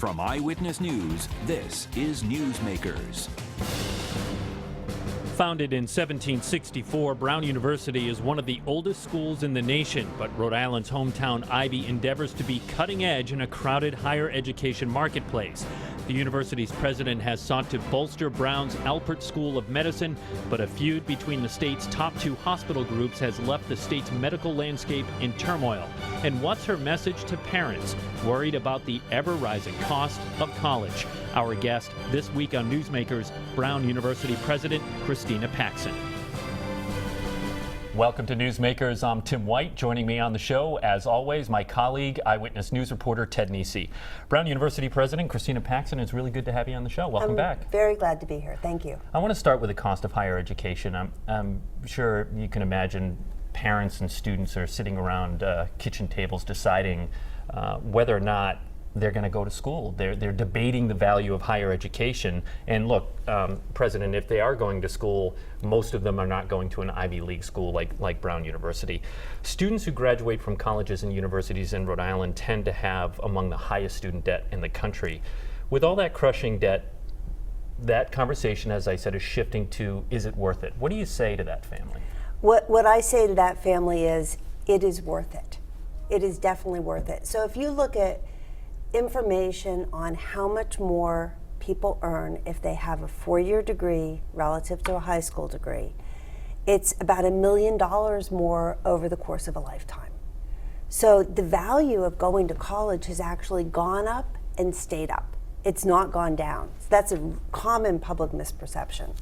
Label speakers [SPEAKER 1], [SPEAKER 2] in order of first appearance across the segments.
[SPEAKER 1] From Eyewitness News, this is Newsmakers.
[SPEAKER 2] Founded in 1764, Brown University is one of the oldest schools in the nation, but Rhode Island's hometown Ivy endeavors to be cutting edge in a crowded higher education marketplace. The university's president has sought to bolster Brown's Alpert School of Medicine, but a feud between the state's top two hospital groups has left the state's medical landscape in turmoil. And what's her message to parents worried about the ever-rising cost of college? Our guest this week on Newsmakers, Brown University President Christina Paxson. Welcome to Newsmakers. I'm Tim White. Joining me on the show, as always, my colleague, Eyewitness News reporter Ted Nesi. Brown University President Christina Paxson, it's really good to have you on the show. Welcome back.
[SPEAKER 3] Very glad to be here. Thank you.
[SPEAKER 2] I want to start with the cost of higher education. I'm sure you can imagine parents and students are sitting around kitchen tables deciding whether or not they're going to go to school. They're debating the value of higher education. And look, President, if they are going to school, most of them are not going to an Ivy League school like Brown University. Students who graduate from colleges and universities in Rhode Island tend to have among the highest student debt in the country. With all that crushing debt, that conversation, as I said, is shifting to, is it worth it? What do you say to that family?
[SPEAKER 3] What I say to that family is, it is worth it. It is definitely worth it. So if you look at information on how much more people earn if they have a four-year degree relative to a high school degree, it's about $1 million more over the course of a lifetime. So the value of going to college has actually gone up and stayed up. It's not gone down. So that's a common public misperception.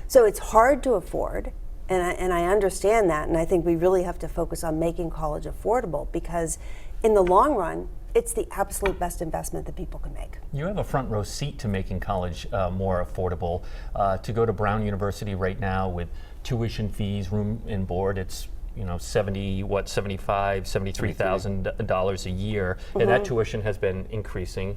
[SPEAKER 3] So it's hard to afford, and I understand that, and I think we really have to focus on making college affordable, because in the long run, it's the absolute best investment that people can make.
[SPEAKER 2] You have a front row seat to making college more affordable. To go to Brown University right now with tuition fees, room and board, it's $73,000 a year, and that tuition has been increasing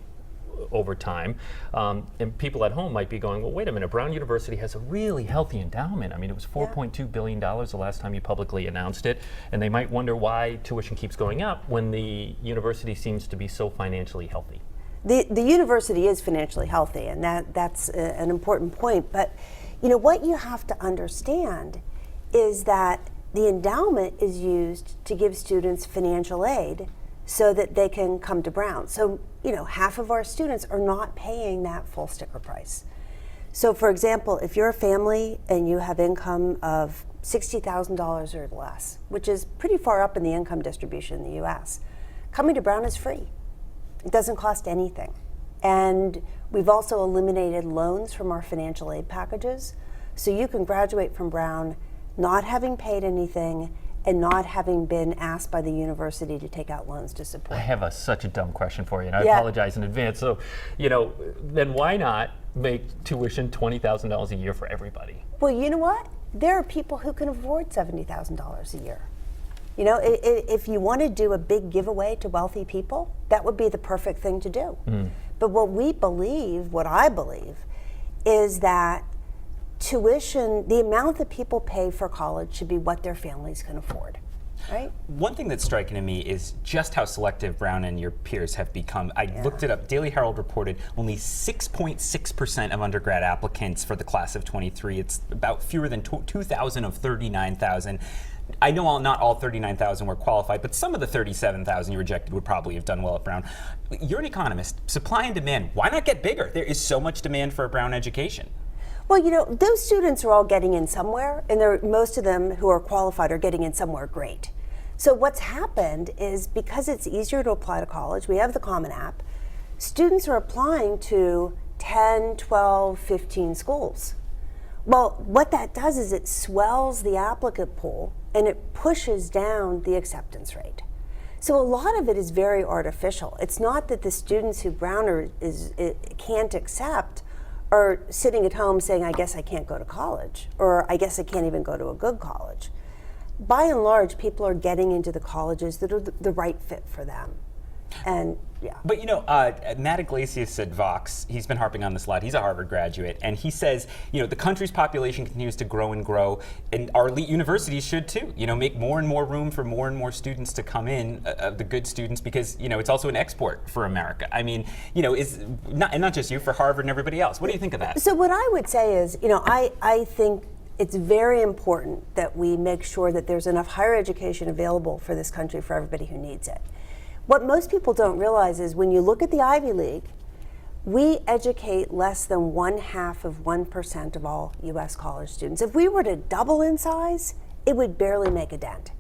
[SPEAKER 2] over time. And people at home might be going, well, wait a minute, Brown University has a really healthy endowment. I mean, it was $4.2 billion the last time you publicly announced it, and they might wonder why tuition keeps going up when the university seems to be so financially healthy.
[SPEAKER 3] The university is financially healthy, and that's an important point. But what you have to understand is that the endowment is used to give students financial aid so that they can come to Brown. So, half of our students are not paying that full sticker price. So, for example, if you're a family and you have income of $60,000 or less, which is pretty far up in the income distribution in the U.S., coming to Brown is free. It doesn't cost anything. And we've also eliminated loans from our financial aid packages, so you can graduate from Brown not having paid anything and not having been asked by the university to take out loans to support.
[SPEAKER 2] I have such a dumb question for you, and I apologize in advance. So, then why not make tuition $20,000 a year for everybody?
[SPEAKER 3] Well, you know what? There are people who can afford $70,000 a year. If you want to do a big giveaway to wealthy people, that would be the perfect thing to do. But what I believe, is that tuition, the amount that people pay for college should be what their families can afford, right?
[SPEAKER 4] One thing that's striking to me is just how selective Brown and your peers have become. I looked it up. Daily Herald reported only 6.6% of undergrad applicants for the class of 23. It's about fewer than 2,000 of 39,000. I know not all 39,000 were qualified, but some of the 37,000 you rejected would probably have done well at Brown. You're an economist. Supply and demand. Why not get bigger? There is so much demand for a Brown education.
[SPEAKER 3] Well, those students are all getting in somewhere, and most of them who are qualified are getting in somewhere great. So what's happened is, because it's easier to apply to college, we have the Common App, students are applying to 10, 12, 15 schools. Well, what that does is it swells the applicant pool, and it pushes down the acceptance rate. So a lot of it is very artificial. It's not that the students who Brown can't accept are sitting at home saying, I guess I can't go to college, or I guess I can't even go to a good college. By and large, people are getting into the colleges that are the right fit for them. And yeah.
[SPEAKER 4] But Matt Iglesias at Vox, he's been harping on this a lot. He's a Harvard graduate, and he says, the country's population continues to grow and grow, and our elite universities should too. Make more and more room for more and more students to come in, the good students, because it's also an export for America. I mean, is not just you, for Harvard and everybody else. What do you think of that?
[SPEAKER 3] So what I would say is, I think it's very important that we make sure that there's enough higher education available for this country for everybody who needs it. What most people don't realize is when you look at the Ivy League, we educate less than 0.5% of all U.S. college students. If we were to double in size, it would barely make a dent.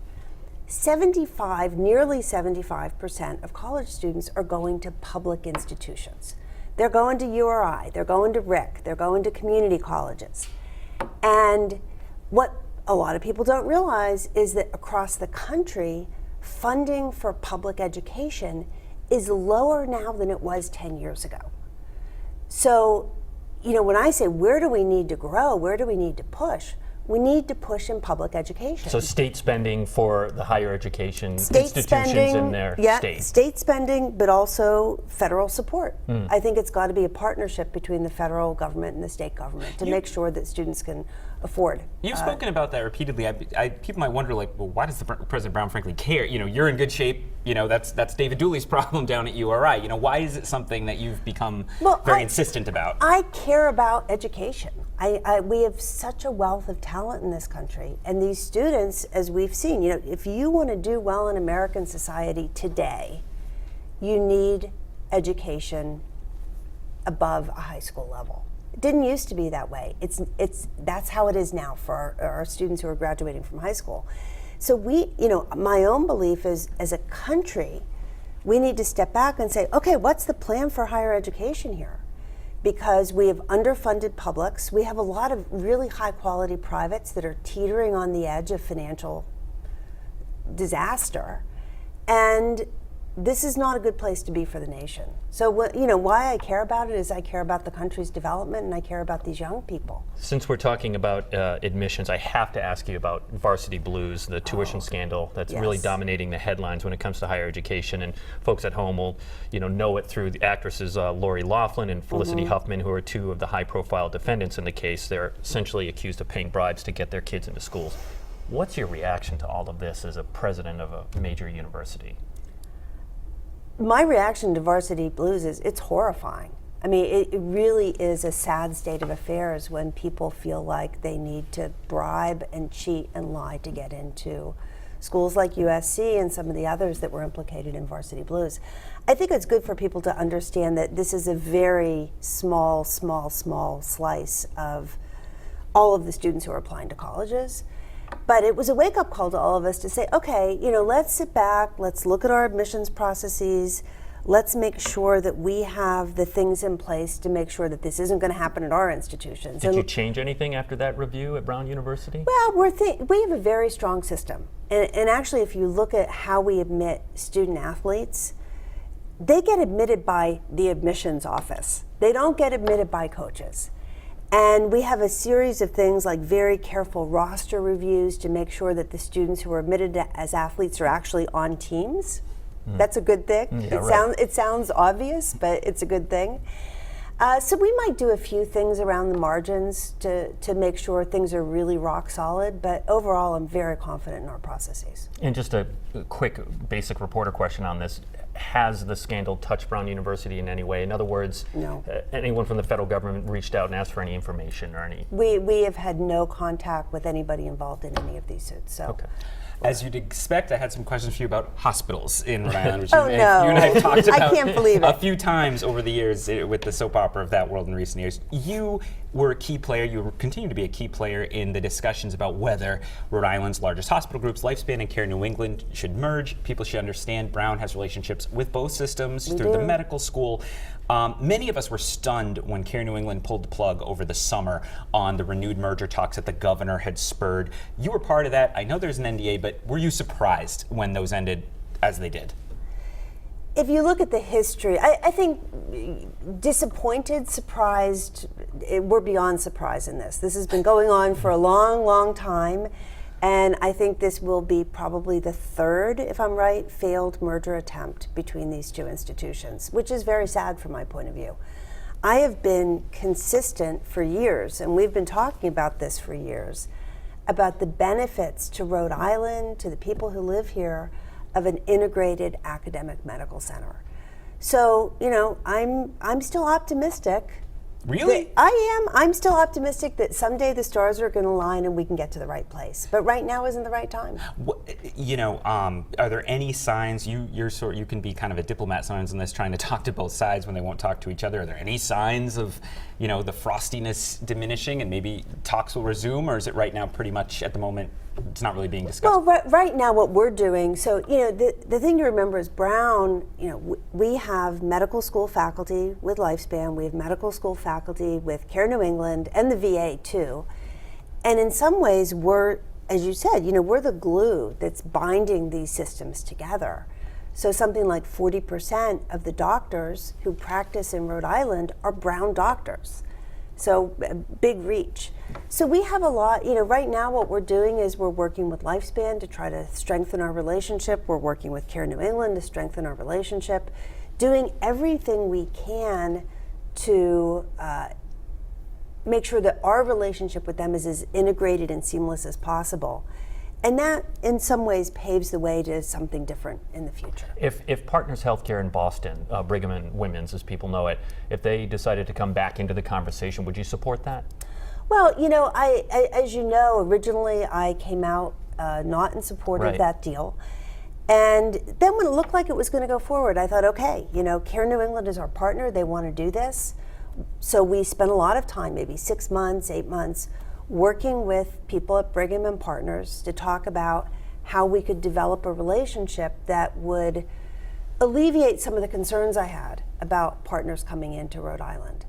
[SPEAKER 3] Nearly 75% of college students are going to public institutions. They're going to URI, they're going to RIC, they're going to community colleges. And what a lot of people don't realize is that across the country, funding for public education is lower now than it was 10 years ago. So, when I say where do we need to grow, where do we need to push, we need to push in public education.
[SPEAKER 2] So state spending for the higher education institutions in their state.
[SPEAKER 3] State spending, but also federal support. I think it's got to be a partnership between the federal government and the state government to make sure that students can afford.
[SPEAKER 4] You've spoken about that repeatedly. People might wonder, well, why does President Brown frankly care? You're in good shape. That's David Dooley's problem down at URI. Why is it something that you've become very insistent about?
[SPEAKER 3] I care about education. We have such a wealth of talent in this country, and these students, as we've seen, if you want to do well in American society today, you need education above a high school level. It didn't used to be that way. That's how it is now for our students who are graduating from high school. So my own belief is, as a country, we need to step back and say, okay, what's the plan for higher education here? Because we have underfunded publics. We have a lot of really high quality privates that are teetering on the edge of financial disaster. And this is not a good place to be for the nation. So why I care about it is I care about the country's development and I care about these young people.
[SPEAKER 2] Since we're talking about admissions, I have to ask you about Varsity Blues, the tuition scandal that's really dominating the headlines when it comes to higher education. And folks at home will know it through the actresses Lori Loughlin and Felicity Huffman, who are two of the high-profile defendants in the case. They're essentially accused of paying bribes to get their kids into schools. What's your reaction to all of this as a president of a major university?
[SPEAKER 3] My reaction to Varsity Blues is it's horrifying. I mean, it really is a sad state of affairs when people feel like they need to bribe and cheat and lie to get into schools like USC and some of the others that were implicated in Varsity Blues. I think it's good for people to understand that this is a very small slice of all of the students who are applying to colleges. But it was a wake-up call to all of us to say, okay, let's sit back, let's look at our admissions processes, let's make sure that we have the things in place to make sure that this isn't going to happen at our institutions.
[SPEAKER 2] Did you change anything after that review at Brown University?
[SPEAKER 3] Well, we have a very strong system. And actually, if you look at how we admit student athletes, they get admitted by the admissions office. They don't get admitted by coaches. And we have a series of things like very careful roster reviews to make sure that the students who are admitted as athletes are actually on teams. That's a good thing. It sounds obvious, but it's a good thing. So we might do a few things around the margins to make sure things are really rock solid, but overall I'm very confident in our processes.
[SPEAKER 2] And just a quick basic reporter question on this. Has the scandal touched Brown University in any way? In other words,
[SPEAKER 3] no.
[SPEAKER 2] Anyone from the federal government reached out and asked for any information or any?
[SPEAKER 3] We have had no contact with anybody involved in any of these suits. So.
[SPEAKER 2] Okay.
[SPEAKER 4] As you'd expect, I had some questions for you about hospitals in Rhode Island, which
[SPEAKER 3] Oh,
[SPEAKER 4] you
[SPEAKER 3] no.
[SPEAKER 4] and I have talked about
[SPEAKER 3] I can't believe it.
[SPEAKER 4] a few times over the years with the soap opera of that world in recent years. You were a key player, you continue to be a key player in the discussions about whether Rhode Island's largest hospital groups, Lifespan and Care New England, should merge. People should understand Brown has relationships with both systems through the medical school. Many of us were stunned when Care New England pulled the plug over the summer on the renewed merger talks that the governor had spurred. You were part of that. I know there's an NDA, but were you surprised when those ended as they did?
[SPEAKER 3] If you look at the history, I think disappointed, surprised, we're beyond surprise in this. This has been going on for a long time. And I think this will be probably the third, if I'm right, failed merger attempt between these two institutions, which is very sad from my point of view. I have been consistent for years, and we've been talking about this for years, about the benefits to Rhode Island, to the people who live here, of an integrated academic medical center. So, I'm still optimistic.
[SPEAKER 4] Really?
[SPEAKER 3] I'm still optimistic that someday the stars are going to align and we can get to the right place. But right now isn't the right time.
[SPEAKER 4] Are there any signs? You can be kind of a diplomat sometimes in this, trying to talk to both sides when they won't talk to each other. Are there any signs of, the frostiness diminishing and maybe talks will resume, or is it right now pretty much at the moment it's not really being discussed?
[SPEAKER 3] Well, right now what we're doing, so the thing to remember is Brown, we have medical school faculty with Lifespan, we have medical school faculty with Care New England and the VA too. And in some ways we're, as you said, we're the glue that's binding these systems together. So something like 40% of the doctors who practice in Rhode Island are Brown doctors. So big reach. So we have a lot, right now what we're doing is we're working with Lifespan to try to strengthen our relationship. We're working with Care New England to strengthen our relationship, doing everything we can to make sure that our relationship with them is as integrated and seamless as possible. And that, in some ways, paves the way to something different in the future.
[SPEAKER 2] If Partners Healthcare in Boston, Brigham and Women's, as people know it, if they decided to come back into the conversation, would you support that?
[SPEAKER 3] Well, as you know, originally I came out not in support of that deal. And then when it looked like it was going to go forward, I thought, okay, Care New England is our partner. They want to do this. So we spent a lot of time, maybe 6 months, 8 months, working with people at Brigham and Partners to talk about how we could develop a relationship that would alleviate some of the concerns I had about partners coming into Rhode Island.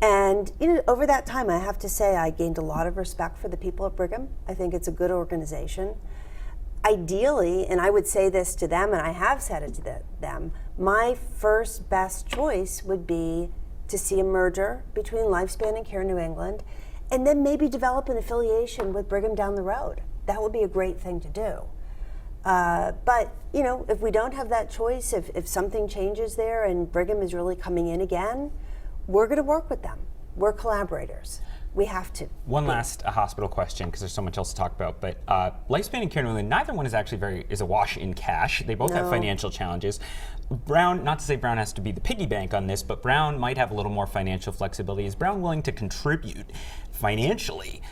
[SPEAKER 3] And over that time, I have to say I gained a lot of respect for the people at Brigham. I think it's a good organization. Ideally, and I would say this to them, and I have said it to them, my first best choice would be to see a merger between Lifespan and Care New England, and then maybe develop an affiliation with Brigham down the road. That would be a great thing to do. But if we don't have that choice, if something changes there and Brigham is really coming in again, we're going to work with them. We're collaborators. We have to.
[SPEAKER 4] One last hospital question, because there's so much else to talk about. But Lifespan and Care New England, neither one is actually is awash in cash. They both have financial challenges. Brown, not to say Brown has to be the piggy bank on this, but Brown might have a little more financial flexibility. Is Brown willing to contribute financially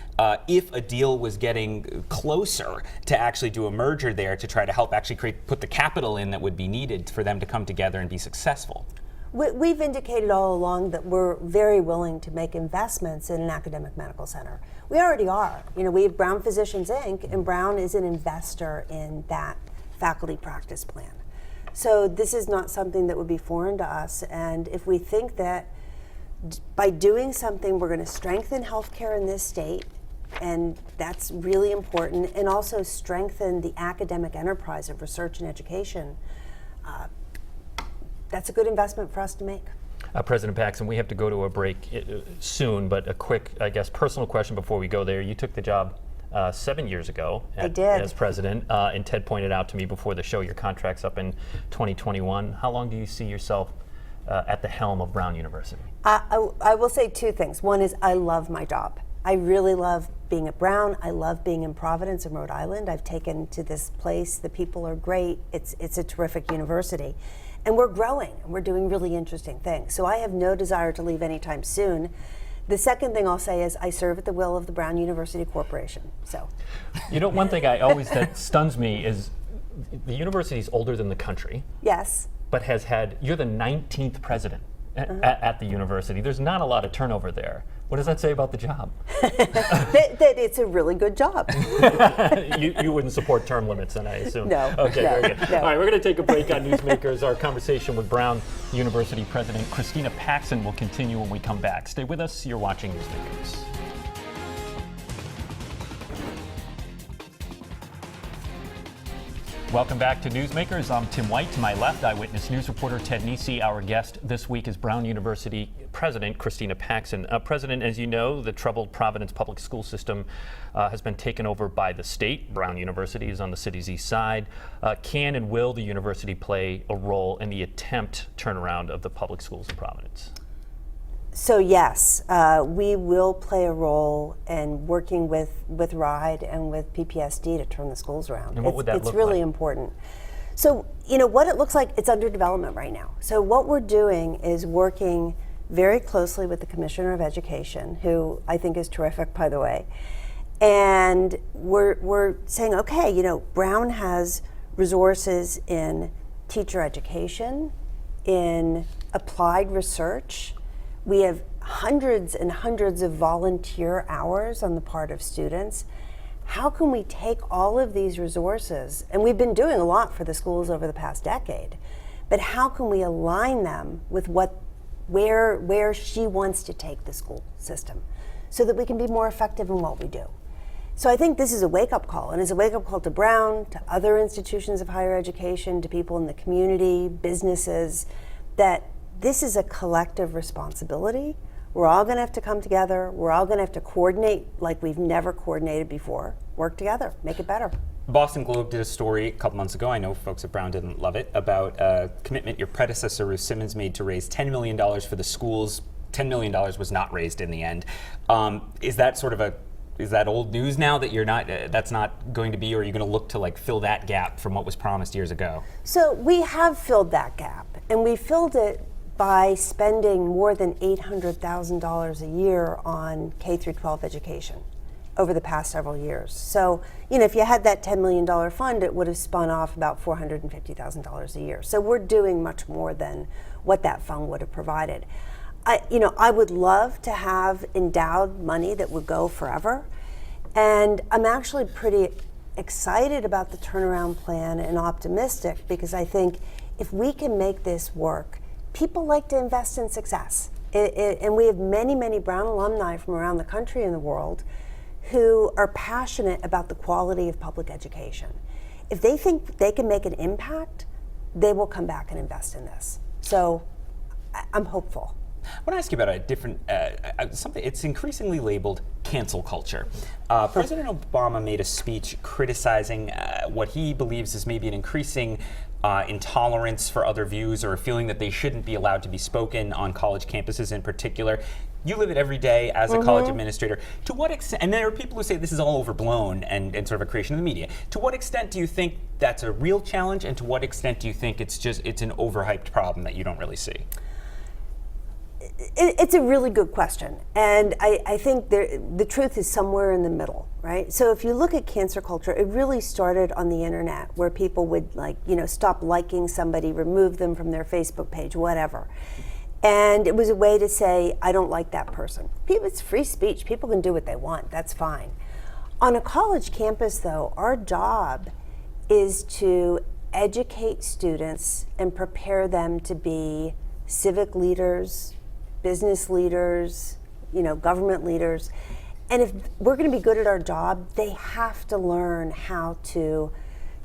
[SPEAKER 4] if a deal was getting closer to actually do a merger there to try to help actually put the capital in that would be needed for them to come together and be successful?
[SPEAKER 3] We've indicated all along that we're very willing to make investments in an academic medical center. We already are. We have Brown Physicians, Inc., and Brown is an investor in that faculty practice plan. So this is not something that would be foreign to us. And if we think that by doing something, we're going to strengthen healthcare in this state, and that's really important, and also strengthen the academic enterprise of research and education, that's a good investment for us to make.
[SPEAKER 2] President Paxson, we have to go to a break soon, but a quick, personal question before we go there. You took the job 7 years ago as president, and Ted pointed out to me before the show your contract's up in 2021. How long do you see yourself at the helm of Brown University?
[SPEAKER 3] I will say two things. One is I love my job. I really love being at Brown. I love being in Providence in Rhode Island. I've taken to this place. The people are great. It's a terrific university. And we're growing, and we're doing really interesting things. So I have no desire to leave anytime soon. The second thing I'll say is I serve at the will of the Brown University Corporation. So,
[SPEAKER 2] one thing that stuns me is the university is older than the country.
[SPEAKER 3] Yes.
[SPEAKER 2] But you're the 19th president at the university. There's not a lot of turnover there. What does that say about the job?
[SPEAKER 3] that it's a really good job.
[SPEAKER 2] You wouldn't support term limits, then, I assume.
[SPEAKER 3] No.
[SPEAKER 2] Okay,
[SPEAKER 3] no,
[SPEAKER 2] very good.
[SPEAKER 3] No.
[SPEAKER 2] All right, we're going to take a break on Newsmakers. Our conversation with Brown University President Christina Paxson will continue when we come back. Stay with us. You're watching Newsmakers. Welcome back to Newsmakers. I'm Tim White. To my left, eyewitness news reporter Ted Nesi. Our guest this week is Brown University President Christina Paxson. President, as you know, the troubled Providence public school system has been taken over by the state. Brown University is on the city's east side. Can and will the university play a role in the attempt turnaround of the public schools in Providence?
[SPEAKER 3] So yes, we will play a role in working with RIDE and with PPSD to turn the schools around.
[SPEAKER 2] And what would that look like?
[SPEAKER 3] It's really important. So, you know, what it looks like, it's under development right now. So what we're doing is working very closely with the Commissioner of Education, who I think is terrific, by the way. And we're saying, okay, you know, Brown has resources in teacher education, in applied research. We have hundreds and hundreds of volunteer hours on the part of students. How can we take all of these resources, and we've been doing a lot for the schools over the past decade, but how can we align them with where she wants to take the school system so that we can be more effective in what we do? So I think this is a wake-up call, and it's a wake-up call to Brown, to other institutions of higher education, to people in the community, businesses, that this is a collective responsibility. We're all going to have to come together. We're all going to have to coordinate like we've never coordinated before. Work together, make it better.
[SPEAKER 4] Boston Globe did a story a couple months ago, I know folks at Brown didn't love it, about a commitment your predecessor, Ruth Simmons, made to raise $10 million for the schools. $10 million was not raised in the end. Is that old news now that you're not, that's not going to be, or are you going to look to like fill that gap from what was promised years ago?
[SPEAKER 3] So we have filled that gap, and we filled it by spending more than $800,000 a year on K through 12 education over the past several years. So, you know, if you had that $10 million fund, it would have spun off about $450,000 a year. So we're doing much more than what that fund would have provided. I would love to have endowed money that would go forever. And I'm actually pretty excited about the turnaround plan and optimistic, because I think if we can make this work, people like to invest in success. And we have many, many Brown alumni from around the country and the world who are passionate about the quality of public education. If they think they can make an impact, they will come back and invest in this. So I'm hopeful.
[SPEAKER 4] I want to ask you about a different, something, it's increasingly labeled cancel culture. President Obama made a speech criticizing what he believes is maybe an increasing intolerance for other views, or a feeling that they shouldn't be allowed to be spoken on college campuses in particular. You live it every day as a college administrator. To what extent, and there are people who say this is all overblown and sort of a creation of the media. To what extent do you think that's a real challenge, and to what extent do you think it's an overhyped problem that you don't really see?
[SPEAKER 3] It's a really good question, and I think the truth is somewhere in the middle, right? So if you look at cancer culture, it really started on the internet, where people would stop liking somebody, remove them from their Facebook page, whatever. And it was a way to say, I don't like that person. It's free speech. People can do what they want. That's fine. On a college campus, though, our job is to educate students and prepare them to be civic leaders, business leaders, government leaders. And if we're going to be good at our job, they have to learn how to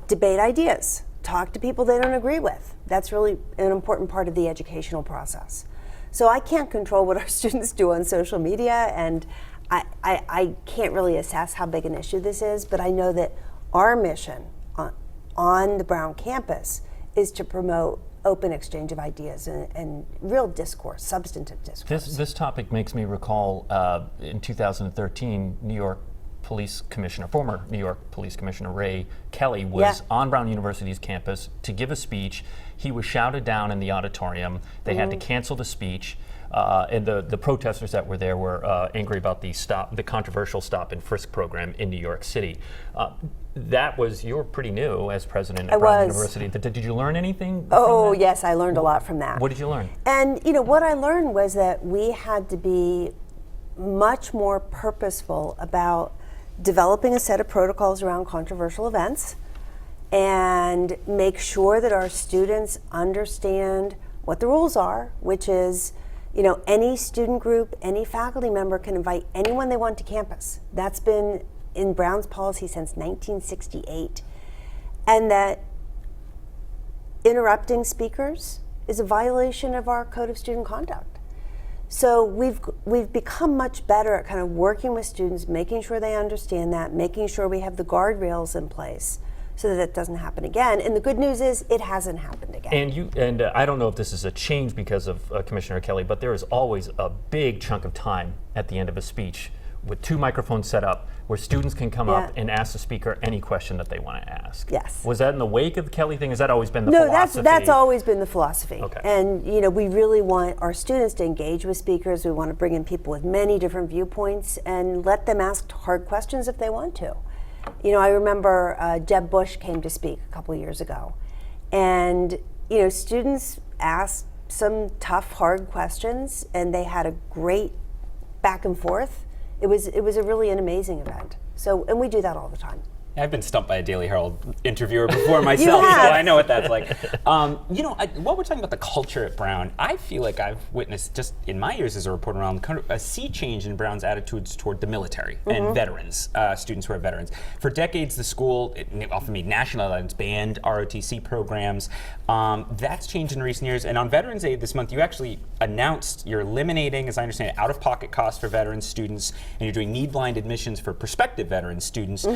[SPEAKER 3] debate ideas, talk to people they don't agree with. That's really an important part of the educational process. So I can't control what our students do on social media, and I can't really assess how big an issue this is, but I know that our mission on the Brown campus is to promote open exchange of ideas and real discourse, substantive discourse.
[SPEAKER 2] This topic makes me recall in 2013, former New York Police Commissioner Ray Kelly was on Brown University's campus to give a speech. He was shouted down in the auditorium. They had to cancel the speech. And the protesters that were there were angry about the controversial stop and frisk program in New York City. You were pretty new as president at Brown University. Did you learn anything from that?
[SPEAKER 3] Yes, I learned a lot from that.
[SPEAKER 2] What did you learn?
[SPEAKER 3] And what I learned was that we had to be much more purposeful about developing a set of protocols around controversial events, and make sure that our students understand what the rules are, which is, any student group, any faculty member can invite anyone they want to campus. That's been in Brown's policy since 1968. And that interrupting speakers is a violation of our Code of Student Conduct. So we've become much better at kind of working with students, making sure they understand that, making sure we have the guardrails in place so that it doesn't happen again. And the good news is it hasn't happened again.
[SPEAKER 2] And I don't know if this is a change because of Commissioner Kelly, but there is always a big chunk of time at the end of a speech with 2 microphones set up where students can come up and ask the speaker any question that they want to ask.
[SPEAKER 3] Yes.
[SPEAKER 2] Was that in the wake of the Kelly thing? Has that always been the philosophy?
[SPEAKER 3] No, that's always been the philosophy.
[SPEAKER 2] Okay.
[SPEAKER 3] And we really want our students to engage with speakers. We want to bring in people with many different viewpoints and let them ask hard questions if they want to. I remember Jeb Bush came to speak a couple years ago, and students asked some tough, hard questions, and they had a great back and forth. It was a really an amazing event. So, and we do that all the time.
[SPEAKER 4] I've been stumped by a Daily Herald interviewer before myself, so I know what that's like. While we're talking about the culture at Brown, I feel like I've witnessed, just in my years as a reporter around, kind of a sea change in Brown's attitudes toward the military and veterans, students who are veterans. For decades, the school often made national events, banned ROTC programs. That's changed in recent years. And on Veterans Day this month, you actually announced you're eliminating, as I understand it, out-of-pocket costs for veterans students, and you're doing need-blind admissions for prospective veterans students.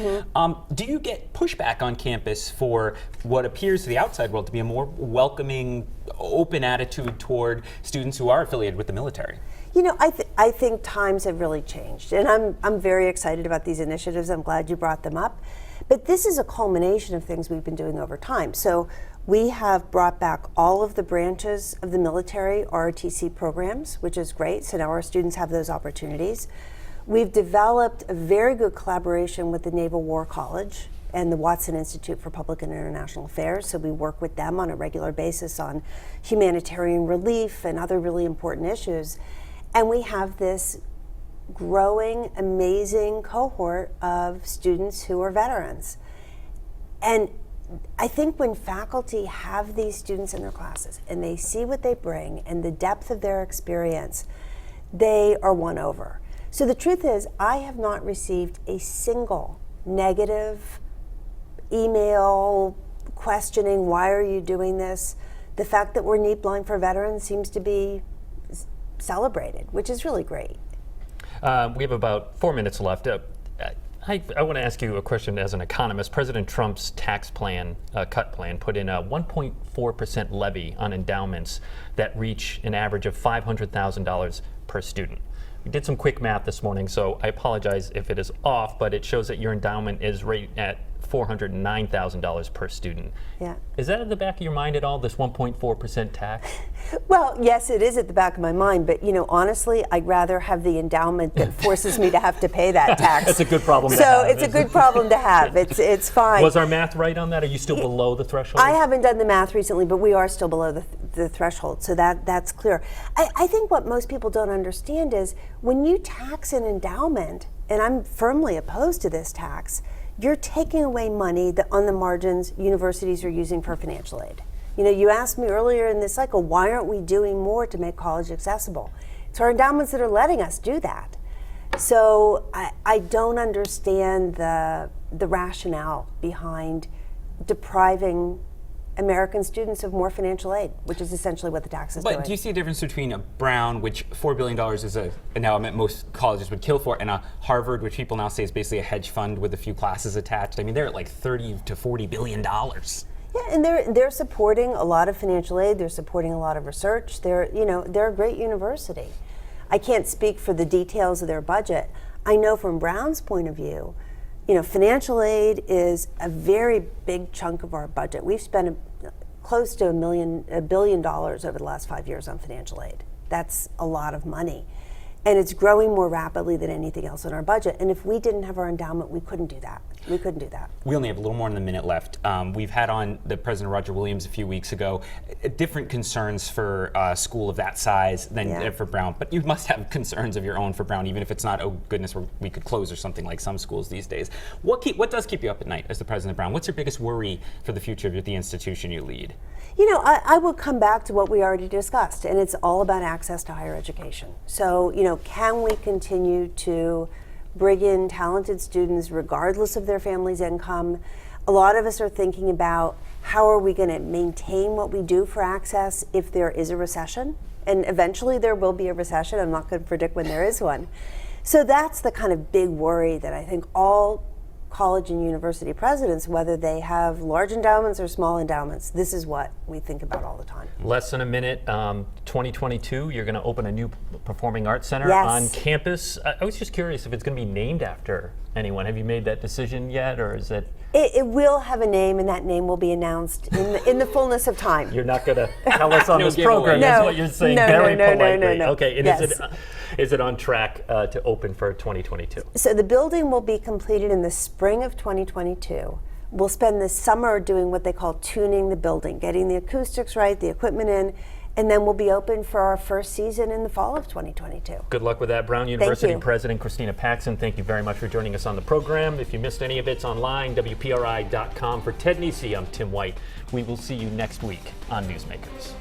[SPEAKER 4] Do you get pushback on campus for what appears to the outside world to be a more welcoming, open attitude toward students who are affiliated with the military?
[SPEAKER 3] I think times have really changed, and I'm very excited about these initiatives. I'm glad you brought them up. But this is a culmination of things we've been doing over time. So we have brought back all of the branches of the military ROTC programs, which is great. So now our students have those opportunities. We've developed a very good collaboration with the Naval War College and the Watson Institute for Public and International Affairs. So we work with them on a regular basis on humanitarian relief and other really important issues. And we have this growing, amazing cohort of students who are veterans. And I think when faculty have these students in their classes and they see what they bring and the depth of their experience, they are won over. So the truth is, I have not received a single negative email questioning, why are you doing this? The fact that we're need blind for veterans seems to be celebrated, which is really great.
[SPEAKER 2] We have about 4 minutes left. I want to ask you a question as an economist. President Trump's tax plan, cut plan, put in a 1.4% levy on endowments that reach an average of $500,000 per student. We did some quick math this morning, so I apologize if it is off, but it shows that your endowment is right at $409,000 per student.
[SPEAKER 3] Yeah.
[SPEAKER 2] Is that at the back of your mind at all, this 1.4% tax?
[SPEAKER 3] Well, yes, it is at the back of my mind, but honestly, I'd rather have the endowment that forces me to have to pay that tax.
[SPEAKER 2] That's a good problem to
[SPEAKER 3] So
[SPEAKER 2] have.
[SPEAKER 3] it's a good problem to have. It's fine.
[SPEAKER 2] Was our math right on that? Are you still below the threshold?
[SPEAKER 3] I haven't done the math recently, but we are still below the threshold, so that's clear. I think what most people don't understand is when you tax an endowment, and I'm firmly opposed to this tax, you're taking away money that on the margins universities are using for financial aid. You asked me earlier in this cycle, why aren't we doing more to make college accessible? It's our endowments that are letting us do that. So I don't understand the rationale behind depriving American students of more financial aid, which is essentially what the tax is doing.
[SPEAKER 4] But do you see a difference between a Brown, which $4 billion is an endowment most colleges would kill for, and a Harvard, which people now say is basically a hedge fund with a few classes attached? I mean, they're at like $30 to $40 billion.
[SPEAKER 3] Yeah, and they're supporting a lot of financial aid. They're supporting a lot of research. They're a great university. I can't speak for the details of their budget. I know from Brown's point of view, financial aid is a very big chunk of our budget. We've spent close to $1 billion over the last 5 years on financial aid. That's a lot of money. And it's growing more rapidly than anything else in our budget. And if we didn't have our endowment, we couldn't do that. We couldn't do that.
[SPEAKER 4] We only have a little more than a minute left. We've had on the President Roger Williams a few weeks ago, different concerns for a school of that size than for Brown. But you must have concerns of your own for Brown, even if it's not, oh goodness, we could close or something like some schools these days. What does keep you up at night as the President of Brown? What's your biggest worry for the future of the institution you lead?
[SPEAKER 3] I will come back to what we already discussed, and it's all about access to higher education. So, can we continue to bring in talented students regardless of their family's income? A lot of us are thinking about how are we going to maintain what we do for access if there is a recession? And eventually there will be a recession. I'm not going to predict when there is one. So that's the kind of big worry that I think all college and university presidents, whether they have large endowments or small endowments, this is what we think about all the time.
[SPEAKER 2] Less than a minute, 2022, you're going to open a new performing arts center
[SPEAKER 3] Yes.
[SPEAKER 2] on campus. I was just curious if it's going to be named after anyone. Have you made that decision yet, or is it?
[SPEAKER 3] It will have a name, and that name will be announced in the fullness of time.
[SPEAKER 2] You're not going to tell us on
[SPEAKER 4] No
[SPEAKER 2] this
[SPEAKER 4] giveaway.
[SPEAKER 2] program.
[SPEAKER 3] No.
[SPEAKER 2] That's what you're saying
[SPEAKER 3] No,
[SPEAKER 2] very
[SPEAKER 3] no, no,
[SPEAKER 2] politely.
[SPEAKER 3] no.
[SPEAKER 2] Okay, and
[SPEAKER 3] Yes.
[SPEAKER 2] is it on track to open for 2022?
[SPEAKER 3] So the building will be completed in the spring of 2022. We'll spend the summer doing what they call tuning the building, getting the acoustics right, the equipment in, and then we'll be open for our first season in the fall of 2022.
[SPEAKER 2] Good luck with that. Brown University
[SPEAKER 3] you.
[SPEAKER 2] President Christina Paxson, thank you very much for joining us on the program. If you missed any of it, it's online, WPRI.com. For Ted Nesi, I'm Tim White. We will see you next week on Newsmakers.